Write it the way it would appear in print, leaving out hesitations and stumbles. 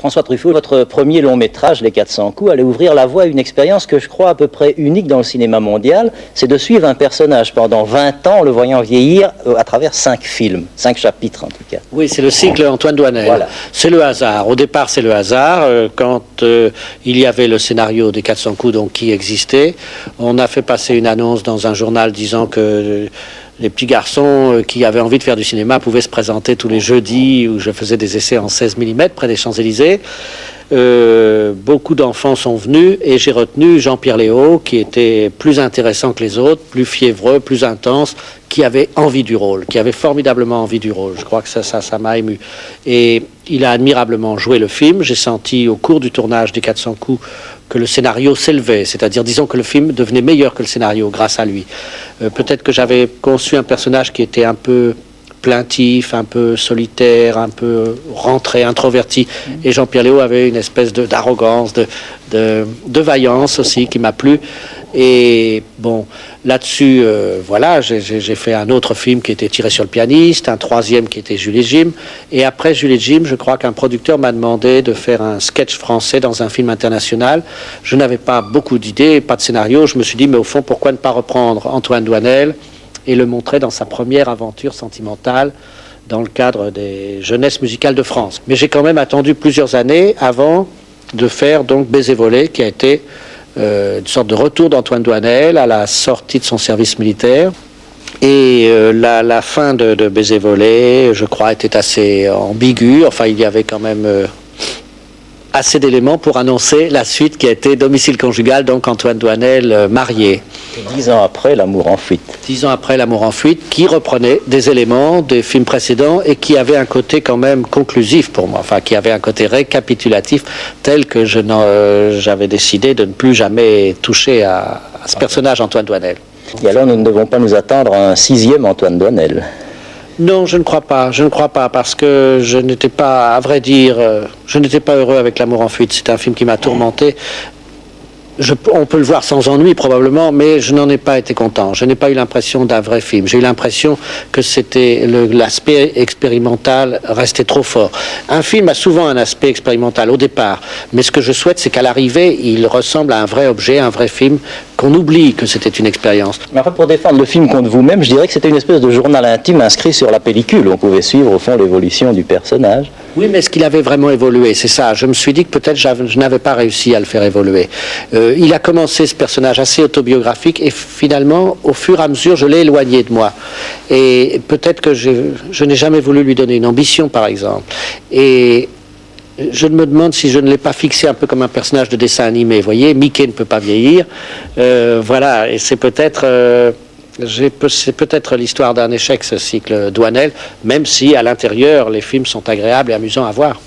François Truffaut, votre premier long métrage, Les 400 coups, allait ouvrir la voie à une expérience que je crois à peu près unique dans le cinéma mondial, c'est de suivre un personnage pendant 20 ans en le voyant vieillir à travers 5 films, 5 chapitres en tout cas. Oui, c'est le cycle Antoine Doinel. Voilà. C'est le hasard. Au départ, c'est le hasard. Quand il y avait le scénario des 400 coups donc, qui existait, on a fait passer une annonce dans un journal disant que les petits garçons qui avaient envie de faire du cinéma pouvaient se présenter tous les jeudis où je faisais des essais en 16 mm près des Champs-Élysées. Beaucoup d'enfants sont venus et j'ai retenu Jean-Pierre Léaud qui était plus intéressant que les autres, plus fiévreux, plus intense, qui avait envie du rôle, qui avait formidablement envie du rôle. Je crois que ça m'a ému. Et il a admirablement joué le film. J'ai senti au cours du tournage des 400 coups que le scénario s'élevait, c'est-à-dire disons que le film devenait meilleur que le scénario grâce à lui. Peut-être que j'avais conçu un personnage qui était un peu plaintif, un peu solitaire, un peu rentré, introverti. Et Jean-Pierre Léaud avait une espèce d'arrogance, de vaillance aussi qui m'a plu. Et bon, là-dessus, voilà, j'ai fait un autre film qui était Tiré sur le pianiste, un troisième qui était Jules et Jim. Et après Jules et Jim, je crois qu'un producteur m'a demandé de faire un sketch français dans un film international. Je n'avais pas beaucoup d'idées, pas de scénario. Je me suis dit, mais au fond, pourquoi ne pas reprendre Antoine Doinel et le montrer dans sa première aventure sentimentale dans le cadre des Jeunesses musicales de France. Mais j'ai quand même attendu plusieurs années avant de faire donc Baiser volé, qui a été une sorte de retour d'Antoine Doinel à la sortie de son service militaire. Et la fin de Baiser volé, je crois, était assez ambiguë. Enfin, il y avait quand même assez d'éléments pour annoncer la suite qui a été Domicile conjugal, donc Antoine Doinel marié. Et 10 ans après, L'amour en fuite. 10 ans après, L'amour en fuite, qui reprenait des éléments des films précédents et qui avait un côté quand même conclusif pour moi, enfin qui avait un côté récapitulatif tel que j'avais décidé de ne plus jamais toucher à ce personnage Antoine Doinel. Et alors nous ne devons pas nous attendre à un 6e Antoine Doinel. Non, je ne crois pas, parce que je n'étais pas, à vrai dire, je n'étais pas heureux avec L'amour en fuite. C'est un film qui m'a tourmenté. On peut le voir sans ennui probablement, mais je n'en ai pas été content. Je n'ai pas eu l'impression d'un vrai film. J'ai eu l'impression que c'était l'aspect expérimental restait trop fort. Un film a souvent un aspect expérimental au départ, mais ce que je souhaite, c'est qu'à l'arrivée, il ressemble à un vrai objet, un vrai film, qu'on oublie que c'était une expérience. Mais enfin, pour défendre le film contre vous-même, je dirais que c'était une espèce de journal intime inscrit sur la pellicule. On pouvait suivre au fond l'évolution du personnage. Oui, mais est-ce qu'il avait vraiment évolué? C'est ça. Je me suis dit que peut-être je n'avais pas réussi à le faire évoluer. Il a commencé ce personnage assez autobiographique et finalement, au fur et à mesure, je l'ai éloigné de moi. Et peut-être que je n'ai jamais voulu lui donner une ambition, par exemple. Et je me demande si je ne l'ai pas fixé un peu comme un personnage de dessin animé. Vous voyez, Mickey ne peut pas vieillir. Voilà, et c'est peut-être l'histoire d'un échec, ce cycle Doinel, même si à l'intérieur, les films sont agréables et amusants à voir.